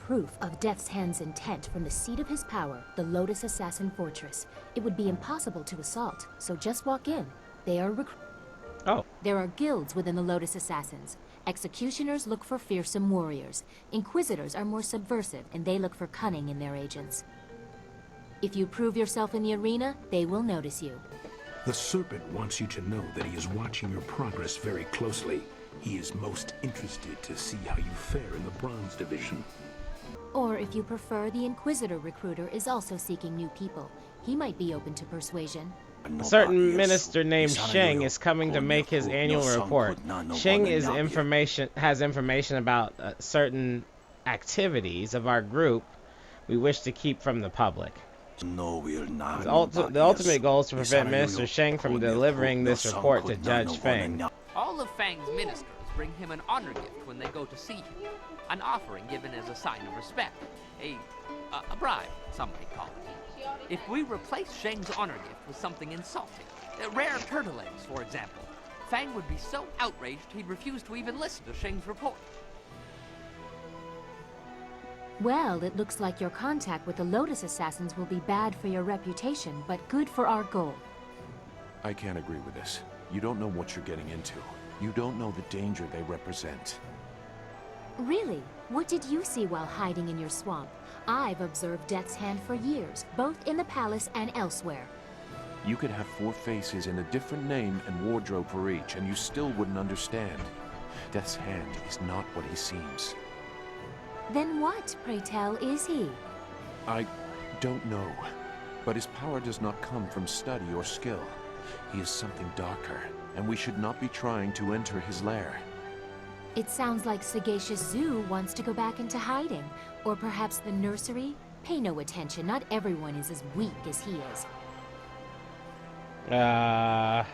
proof of Death's Hand's intent from the seat of his power, the Lotus Assassin Fortress. It would be impossible to assault, so just walk in. They are There are guilds within the Lotus Assassins. Executioners look for fearsome warriors. Inquisitors are more subversive, and they look for cunning in their agents. If you prove yourself in the arena, they will notice you. The Serpent wants you to know that he is watching your progress very closely. He is most interested to see how you fare in the Bronze Division. Or if you prefer, the Inquisitor Recruiter is also seeking new people. He might be open to persuasion. A certain minister named Sheng is coming to make his annual report. Sheng has information about certain activities of our group we wish to keep from the public. The ultimate goal is to prevent Minister Sheng from delivering this report to Judge Feng. All of Fang's ministers bring him an honor gift when they go to see him. An offering given as a sign of respect. A bribe, some might call it. If we replace Sheng's honor gift with something insulting, rare turtle eggs, for example, Fang would be so outraged he'd refuse to even listen to Sheng's report. Well, it looks like your contact with the Lotus Assassins will be bad for your reputation, but good for our goal. I can't agree with this. You don't know what you're getting into. You don't know the danger they represent. Really? What did you see while hiding in your swamp? I've observed Death's Hand for years, both in the palace and elsewhere. You could have 4 faces and a different name and wardrobe for each, and you still wouldn't understand. Death's Hand is not what he seems. Then what, pray tell, is he? I don't know. But his power does not come from study or skill. He is something darker, and we should not be trying to enter his lair. It sounds like Sagacious Zoo wants to go back into hiding. Or perhaps the nursery? Pay no attention, not everyone is as weak as he is. I'll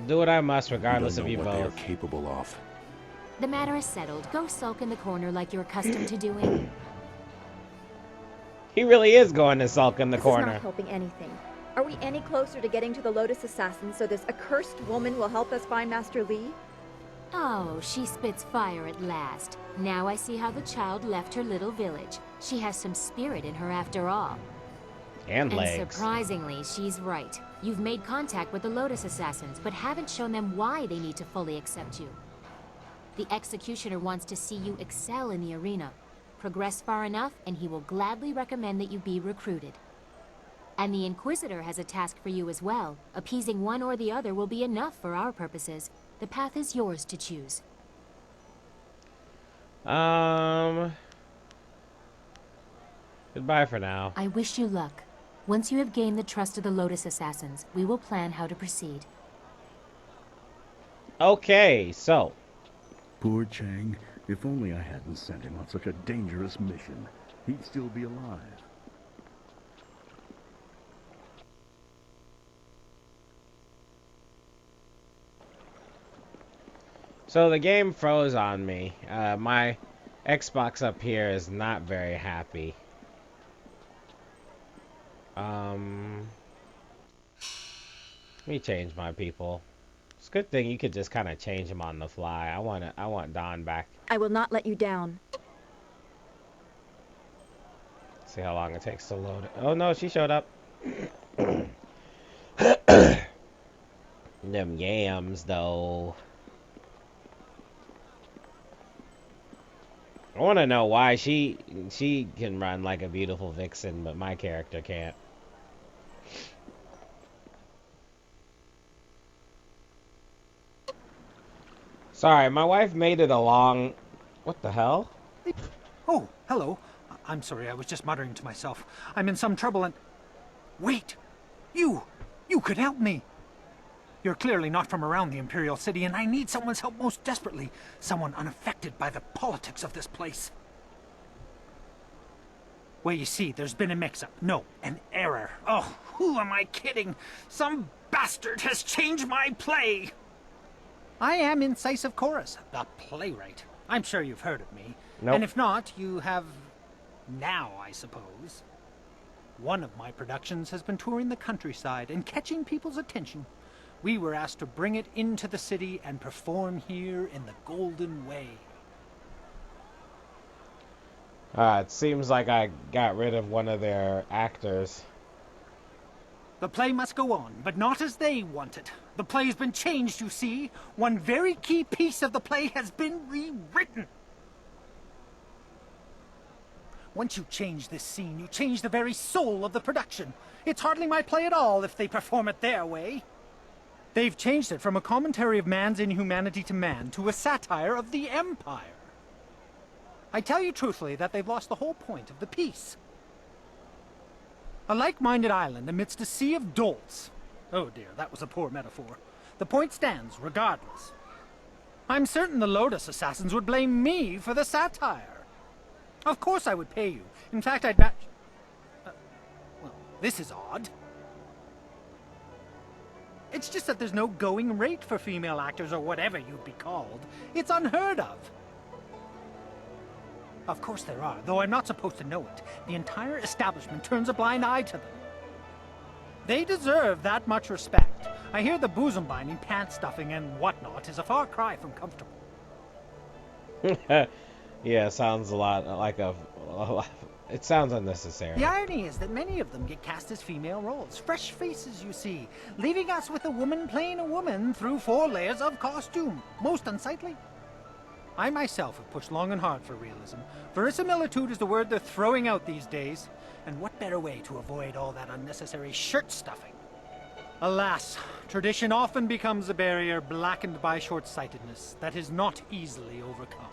do what I must regardless of you both. They are capable of. The matter is settled. Go sulk in the corner like you're accustomed to doing. He really is going to sulk in the corner. This is not helping anything. Are we any closer to getting to the Lotus Assassins so this accursed woman will help us find Master Li? Oh, she spits fire at last. Now I see how the child left her little village. She has some spirit in her after all. And legs. And surprisingly, she's right. You've made contact with the Lotus Assassins, but haven't shown them why they need to fully accept you. The Executioner wants to see you excel in the arena. Progress far enough, and he will gladly recommend that you be recruited. And the Inquisitor has a task for you as well. Appeasing one or the other will be enough for our purposes. The path is yours to choose. Goodbye for now. I wish you luck. Once you have gained the trust of the Lotus Assassins, we will plan how to proceed. Okay, so. Poor Chang. If only I hadn't sent him on such a dangerous mission. He'd still be alive. So the game froze on me. My Xbox up here is not very happy. Let me change my people. It's a good thing you could just kind of change them on the fly. I want Dawn back. I will not let you down. See how long it takes to load it. Oh no, she showed up. Them yams though. I want to know why she can run like a beautiful vixen, but my character can't. Sorry, my wife made it along. What the hell? Oh, hello. I'm sorry, I was just muttering to myself. I'm in some trouble and... Wait! You could help me! You're clearly not from around the Imperial City, and I need someone's help most desperately. Someone unaffected by the politics of this place. Well, you see, there's been a mix-up. No, an error. Oh, who am I kidding? Some bastard has changed my play! I am Incisive Chorus, the playwright. I'm sure you've heard of me. Nope. And if not, you have... now, I suppose. One of my productions has been touring the countryside and catching people's attention. We were asked to bring it into the city and perform here in the Golden Way. It seems like I got rid of one of their actors. The play must go on, but not as they want it. The play's been changed, you see. One very key piece of the play has been rewritten. Once you change this scene, you change the very soul of the production. It's hardly my play at all if they perform it their way. They've changed it from a commentary of man's inhumanity to man to a satire of the Empire. I tell you truthfully that they've lost the whole point of the piece. A like-minded island amidst a sea of dolts. Oh dear, that was a poor metaphor. The point stands, regardless. I'm certain the Lotus Assassins would blame me for the satire. Of course I would pay you. In fact, I'd match... well, this is odd. It's just that there's no going rate for female actors or whatever you'd be called. It's unheard of. Of course there are, though I'm not supposed to know it. The entire establishment turns a blind eye to them. They deserve that much respect. I hear the bosom binding, pants stuffing, and whatnot is a far cry from comfortable. Yeah, sounds a lot like it sounds unnecessary. The irony is that many of them get cast as female roles. Fresh faces, you see, leaving us with a woman playing a woman through 4 layers of costume. Most unsightly. I myself have pushed long and hard for realism. Verisimilitude is the word they're throwing out these days. And what better way to avoid all that unnecessary shirt stuffing? Alas, tradition often becomes a barrier blackened by short-sightedness that is not easily overcome.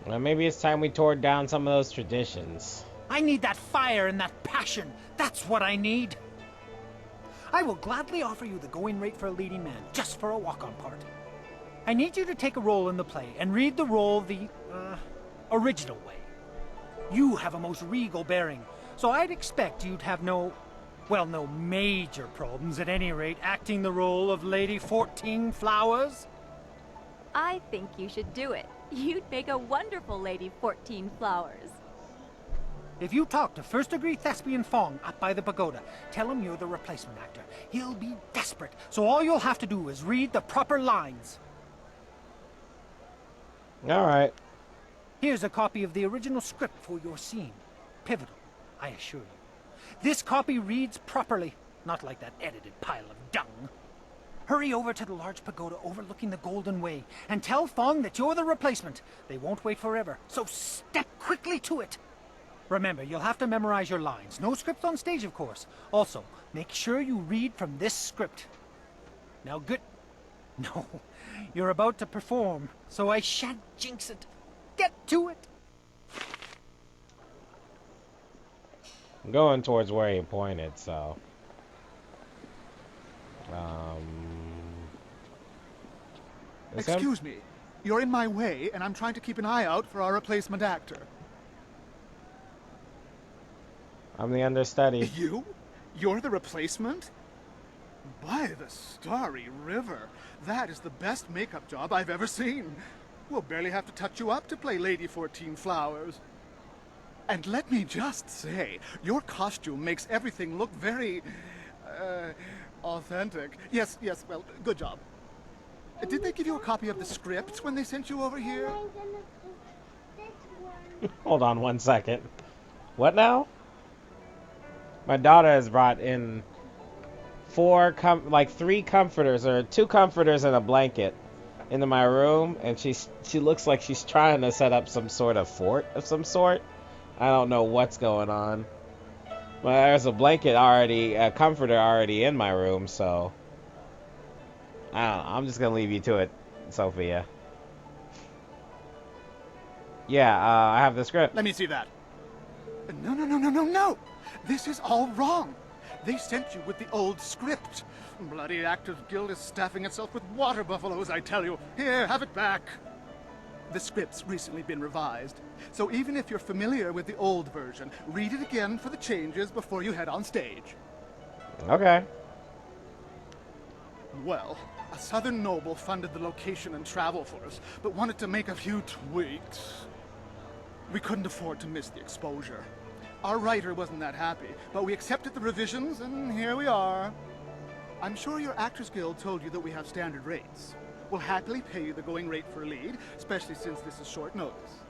Well, maybe it's time we tore down some of those traditions. I need that fire and that passion. That's what I need. I will gladly offer you the going rate for a leading man, just for a walk-on part. I need you to take a role in the play and read the role the, original way. You have a most regal bearing, so I'd expect you'd have no major problems at any rate acting the role of Lady 14 Flowers. I think you should do it. You'd make a wonderful Lady 14 Flowers. If you talk to first-degree thespian Fong up by the pagoda, tell him you're the replacement actor. He'll be desperate, so all you'll have to do is read the proper lines. Alright. Here's a copy of the original script for your scene. Pivotal, I assure you. This copy reads properly, not like that edited pile of dung. Hurry over to the large pagoda overlooking the Golden Way and tell Fong that you're the replacement. They won't wait forever, so step quickly to it. Remember, you'll have to memorize your lines. No script on stage, of course. Also, make sure you read from this script. Now, good... No, you're about to perform, so I shan't jinx it. Get to it! I'm going towards where he pointed, so... Excuse me. You're in my way, and I'm trying to keep an eye out for our replacement actor. I'm the understudy. You? You're the replacement? By the starry river, that is the best makeup job I've ever seen. We'll barely have to touch you up to play Lady 14 Flowers. And let me just say, your costume makes everything look very, authentic. Yes, well, good job. Did they give you a copy of the script when they sent you over here? Hold on 1 second. What now? My daughter has brought in 3 comforters, or 2 comforters and a blanket into my room, and she looks like she's trying to set up some sort of fort of some sort. I don't know what's going on. But there's a blanket already, a comforter already in my room, so I don't know. I'm just gonna leave you to it, Sophia. Yeah, I have the script. Let me see that. No. This is all wrong. They sent you with the old script. Bloody Actors Guild is staffing itself with water buffaloes, I tell you. Here, have it back. The script's recently been revised, so even if you're familiar with the old version, read it again for the changes before you head on stage. Okay. Well, a southern noble funded the location and travel for us, but wanted to make a few tweaks. We couldn't afford to miss the exposure. Our writer wasn't that happy, but we accepted the revisions, and here we are. I'm sure your Actors Guild told you that we have standard rates. We'll happily pay you the going rate for a lead, especially since this is short notice.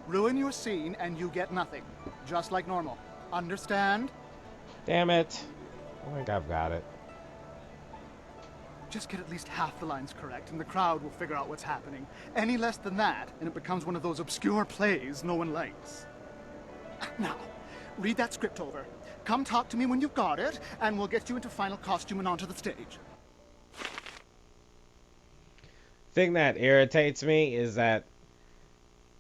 Ruin your scene and you get nothing, just like normal. Understand? Damn it. I think I've got it. Just get at least half the lines correct, and the crowd will figure out what's happening. Any less than that, and it becomes one of those obscure plays no one likes. Now, read that script over. Come talk to me when you've got it, and we'll get you into final costume and onto the stage. Thing that irritates me is that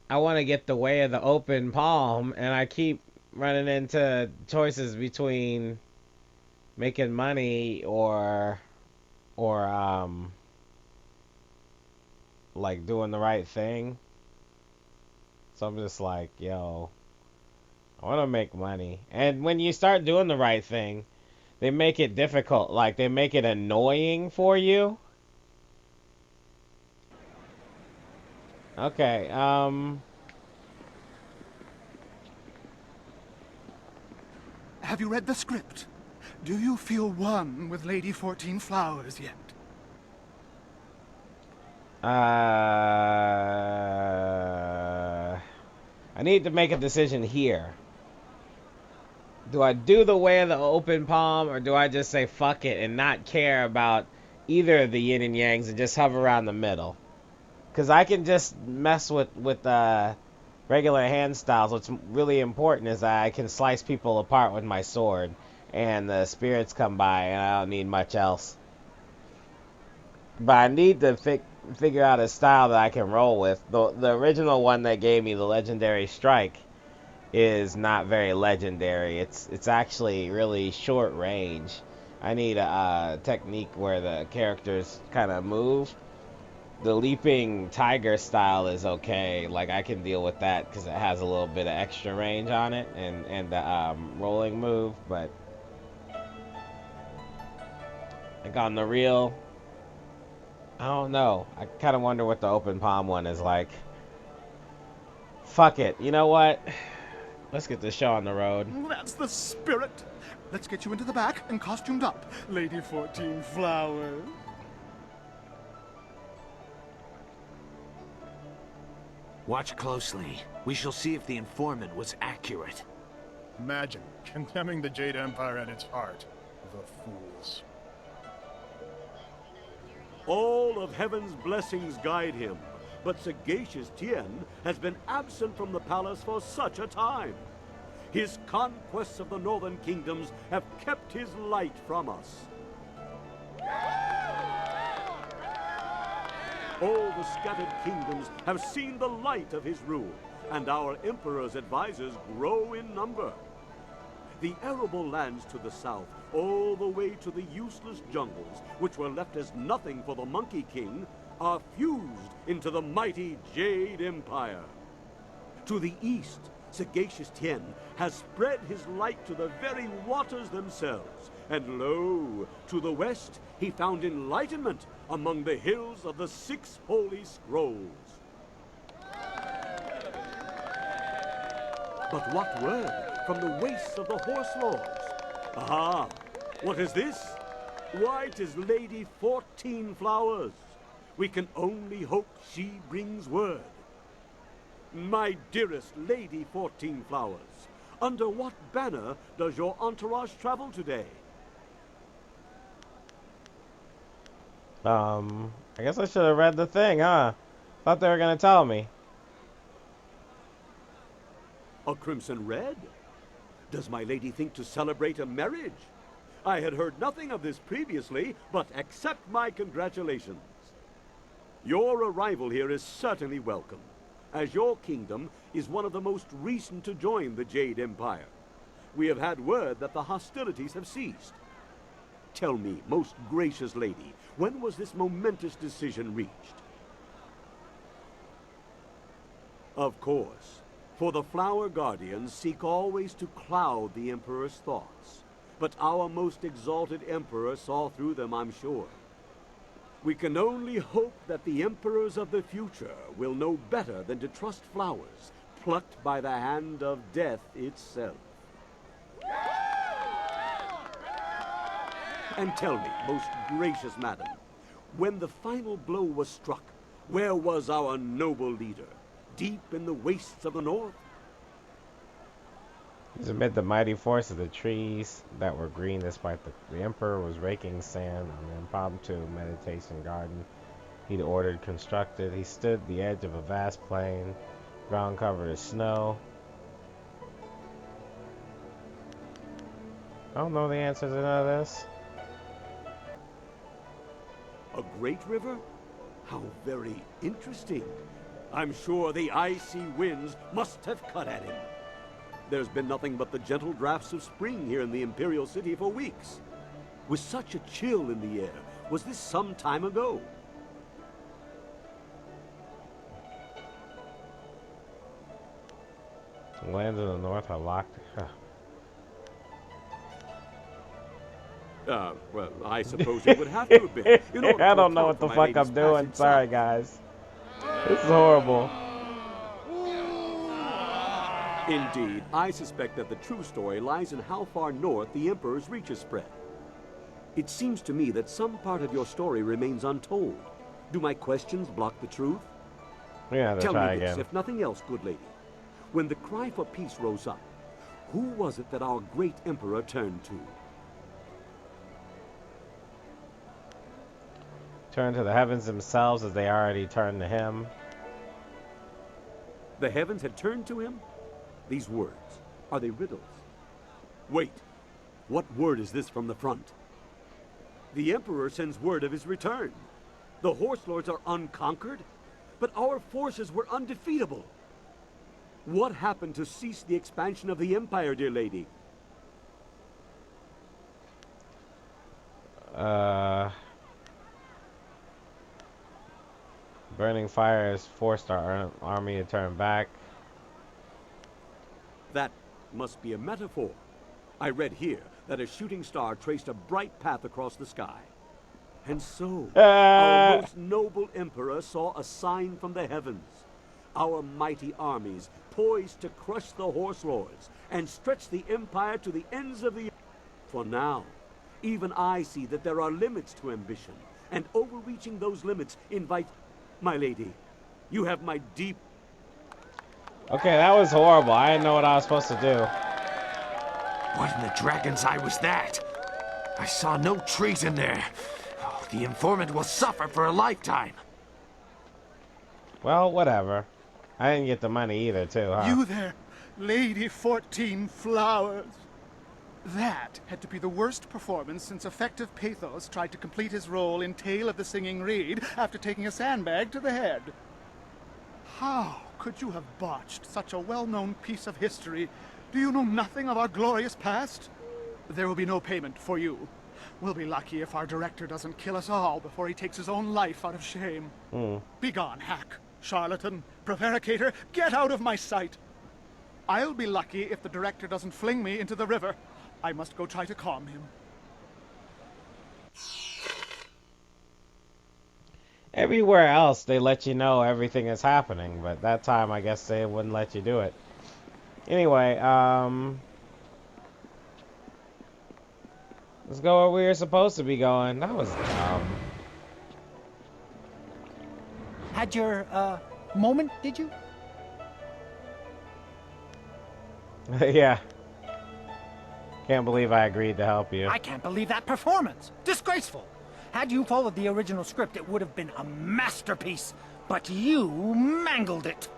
I want to get the way of the open palm, and I keep running into choices between making money or like doing the right thing. So I'm just like, yo, I want to make money. And when you start doing the right thing, they make it difficult. Like, they make it annoying for you. Okay, Have you read the script? Do you feel one with Lady 14 Flowers yet? I need to make a decision here. Do I do the way of the open palm, or do I just say fuck it and not care about either of the yin and yangs and just hover around the middle? Because I can just mess with regular hand styles. What's really important is that I can slice people apart with my sword, and the spirits come by, and I don't need much else. But I need to figure out a style that I can roll with. The original one they gave me, the Legendary Strike, is not very legendary. It's actually really short range. I need a technique where the characters kind of move. The Leaping Tiger style is okay. Like, I can deal with that because it has a little bit of extra range on it, and the rolling move. But like on the real, I don't know. I kind of wonder what the open palm one is like. Fuck it. You know what? Let's get this show on the road. That's the spirit. Let's get you into the back and costumed up, Lady 14 Flowers. Watch closely. We shall see if the informant was accurate. Imagine condemning the Jade Empire at its heart. The fools. All of heaven's blessings guide him, but sagacious Tien has been absent from the palace for such a time. His conquests of the northern kingdoms have kept his light from us. All the scattered kingdoms have seen the light of his rule, and our emperor's advisors grow in number. The arable lands to the south, all the way to the useless jungles, which were left as nothing for the Monkey King, are fused into the mighty Jade Empire. To the east, sagacious Tien has spread his light to the very waters themselves, and lo, to the west he found enlightenment among the hills of the 6 holy scrolls. But what word from the wastes of the horse lords? Aha! What is this? Why, 'tis Lady 14 Flowers. We can only hope she brings word. My dearest Lady 14 Flowers, under what banner does your entourage travel today? I guess I should have read the thing, huh? Thought they were gonna tell me. A crimson red? Does my lady think to celebrate a marriage? I had heard nothing of this previously, but accept my congratulations. Your arrival here is certainly welcome, as your kingdom is one of the most recent to join the Jade Empire. We have had word that the hostilities have ceased. Tell me, most gracious lady, when was this momentous decision reached? Of course, for the Flower Guardians seek always to cloud the Emperor's thoughts. But our most exalted Emperor saw through them, I'm sure. We can only hope that the Emperors of the future will know better than to trust flowers plucked by the hand of death itself. And tell me, most gracious madam, when the final blow was struck, where was our noble leader? Deep in the wastes of the north? He's amid the mighty force of the trees that were green despite the Emperor was raking sand on the impromptu meditation garden he'd ordered constructed. He stood at the edge of a vast plain, ground covered in snow. I don't know the answer to none of this. A great river? How very interesting. I'm sure the icy winds must have cut at him. There's been nothing but the gentle drafts of spring here in the Imperial City for weeks. With such a chill in the air, was this some time ago? The lands of the north are locked. Well, I suppose it would have to have been. I don't know what the fuck I'm doing. Sorry, guys. This is horrible. Indeed, I suspect that the true story lies in how far north the Emperor's reach has spread. It seems to me that some part of your story remains untold. Do my questions block the truth? Yeah, Tell me this, again. if nothing else, good lady. When the cry for peace rose up, who was it that our great Emperor turned to? Turn to the heavens themselves as they already turned to him. The heavens had turned to him? These words, are they riddles? Wait, what word is this from the front? The Emperor sends word of his return. The Horse Lords are unconquered, but our forces were undefeatable. What happened to cease the expansion of the Empire, dear lady? Burning fire has forced our army to turn back. That must be a metaphor. I read here that a shooting star traced a bright path across the sky. And so, our most noble Emperor saw a sign from the heavens. Our mighty armies poised to crush the Horse Lords and stretch the Empire to the ends of the earth. For now, even I see that there are limits to ambition, and overreaching those limits invites... My lady, you have my deep... Okay, that was horrible. I didn't know what I was supposed to do. What in the dragon's eye was that? I saw no treason there. Oh, the informant will suffer for a lifetime. Well, whatever. I didn't get the money either, too, huh? You there, Lady 14 Flowers. That had to be the worst performance since Effective Pathos tried to complete his role in Tale of the Singing Reed after taking a sandbag to the head. How could you have botched such a well-known piece of history? Do you know nothing of our glorious past? There will be no payment for you. We'll be lucky if our director doesn't kill us all before he takes his own life out of shame. Begone, hack, charlatan, prevaricator, get out of my sight! I'll be lucky if the director doesn't fling me into the river. I must go try to calm him. Everywhere else, they let you know everything is happening, but that time, I guess they wouldn't let you do it. Anyway, let's go where we were supposed to be going. That was dumb. Had your, moment, did you? Yeah. Can't believe I agreed to help you. I can't believe that performance. Disgraceful. Had you followed the original script, it would have been a masterpiece. But you mangled it.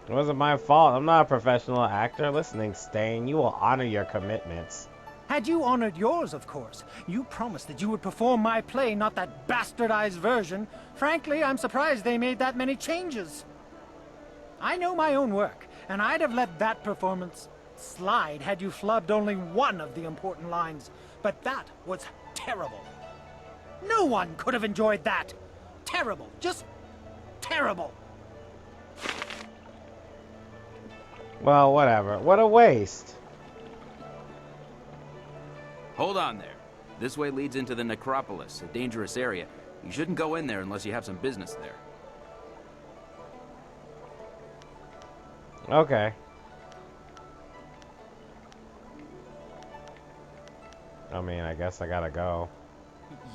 It wasn't my fault. I'm not a professional actor. Listening, Stain, you will honor your commitments. Had you honored yours, of course. You promised that you would perform my play, not that bastardized version. Frankly, I'm surprised they made that many changes. I know my own work, and I'd have let that performance slide had you flubbed only one of the important lines. But that was terrible. No one could have enjoyed that. Terrible. Just terrible. Well, whatever. What a waste. Hold on there. This way leads into the necropolis, a dangerous area. You shouldn't go in there unless you have some business there. Okay. I mean, I guess I gotta go.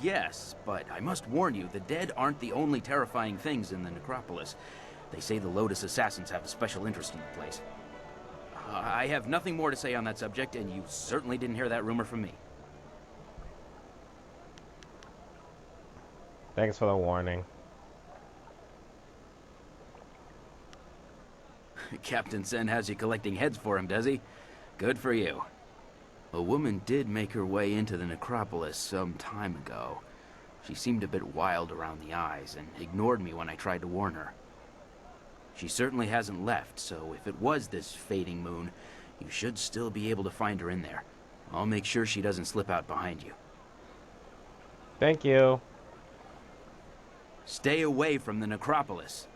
Yes, but I must warn you, the dead aren't the only terrifying things in the necropolis. They say the Lotus Assassins have a special interest in the place. I have nothing more to say on that subject, and you certainly didn't hear that rumor from me. Thanks for the warning. Captain Sen has you collecting heads for him, does he? Good for you. A woman did make her way into the necropolis some time ago. She seemed a bit wild around the eyes and ignored me when I tried to warn her. She certainly hasn't left, so if it was this fading moon, you should still be able to find her in there. I'll make sure she doesn't slip out behind you. Thank you. Stay away from the necropolis.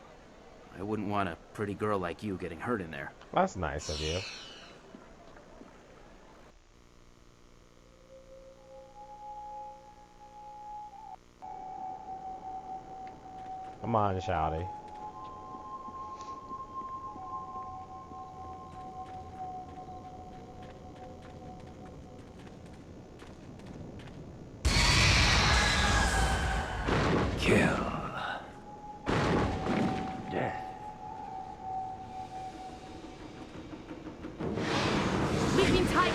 I wouldn't want a pretty girl like you getting hurt in there. That's nice of you. Come on, Shouty. Kill. Death. Sleeping tiger!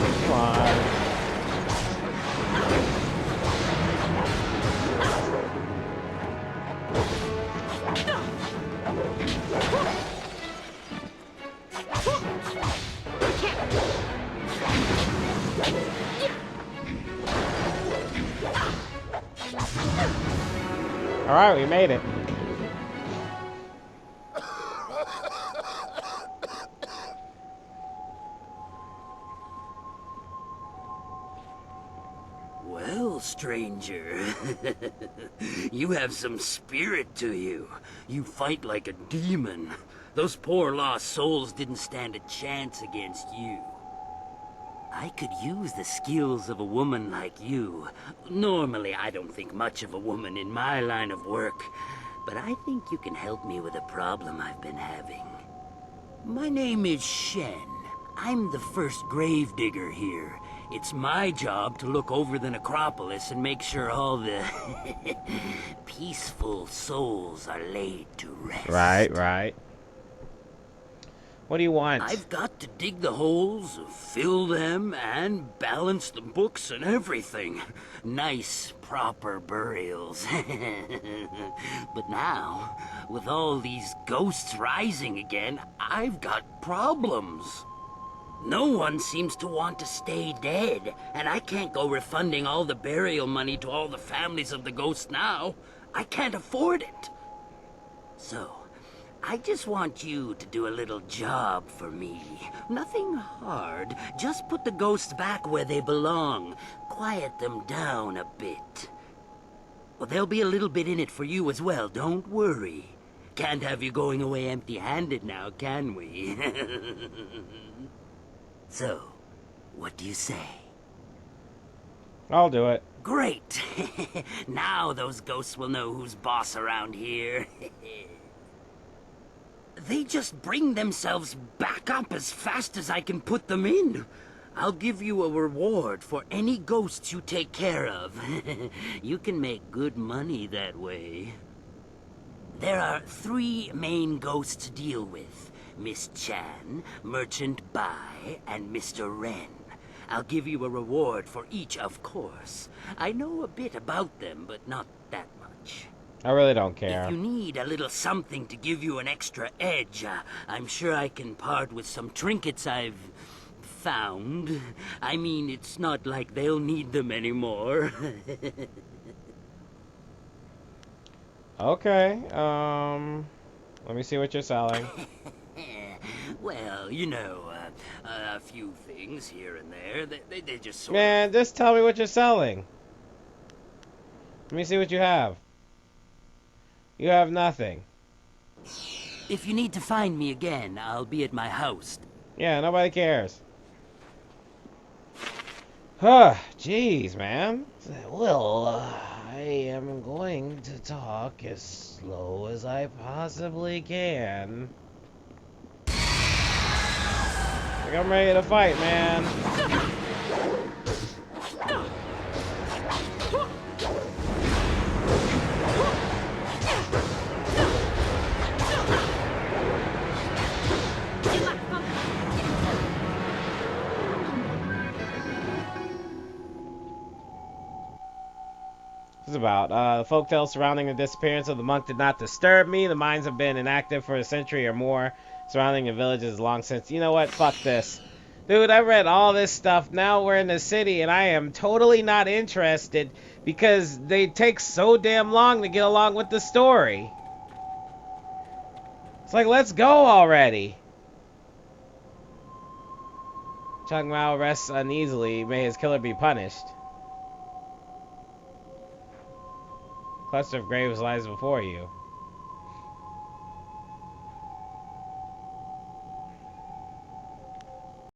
Come on. All right, we made it. Well, stranger, you have some spirit to you. You fight like a demon. Those poor lost souls didn't stand a chance against you. I could use the skills of a woman like you. Normally, I don't think much of a woman in my line of work, but I think you can help me with a problem I've been having. My name is Shen. I'm the first gravedigger here. It's my job to look over the necropolis and make sure all the peaceful souls are laid to rest. Right. What do you want? I've got to dig the holes, fill them, and balance the books and everything. Nice, proper burials. But now, with all these ghosts rising again, I've got problems. No one seems to want to stay dead, and I can't go refunding all the burial money to all the families of the ghosts now. I can't afford it. So, I just want you to do a little job for me. Nothing hard. Just put the ghosts back where they belong. Quiet them down a bit. Well, there'll be a little bit in it for you as well, don't worry. Can't have you going away empty-handed now, can we? So, what do you say? I'll do it. Great! Now those ghosts will know who's boss around here. They just bring themselves back up as fast as I can put them in. I'll give you a reward for any ghosts you take care of. You can make good money that way. There are 3 main ghosts to deal with. Miss Chan, Merchant Bai, and Mr. Ren. I'll give you a reward for each, of course. I know a bit about them, but not that much. I really don't care. If you need a little something to give you an extra edge, I'm sure I can part with some trinkets I've found. I mean, it's not like they'll need them anymore. Okay, let me see what you're selling. Well, you know, a few things here and there. They just sort Man, just tell me what you're selling. Let me see what you have. You have nothing. If you need to find me again, I'll be at my house. Yeah, nobody cares. Huh, jeez, man. Well, I am going to talk as slow as I possibly can. Like I'm ready to fight, man. About the folktales surrounding the disappearance of the monk did not disturb me. The mines have been inactive for a century or more. Surrounding the village is long since. You know what? Fuck this, dude. I read all this stuff. Now we're in the city, and I am totally not interested because they take so damn long to get along with the story. It's like, let's go already. Chung Mao rests uneasily. May his killer be punished. Cluster of graves lies before you.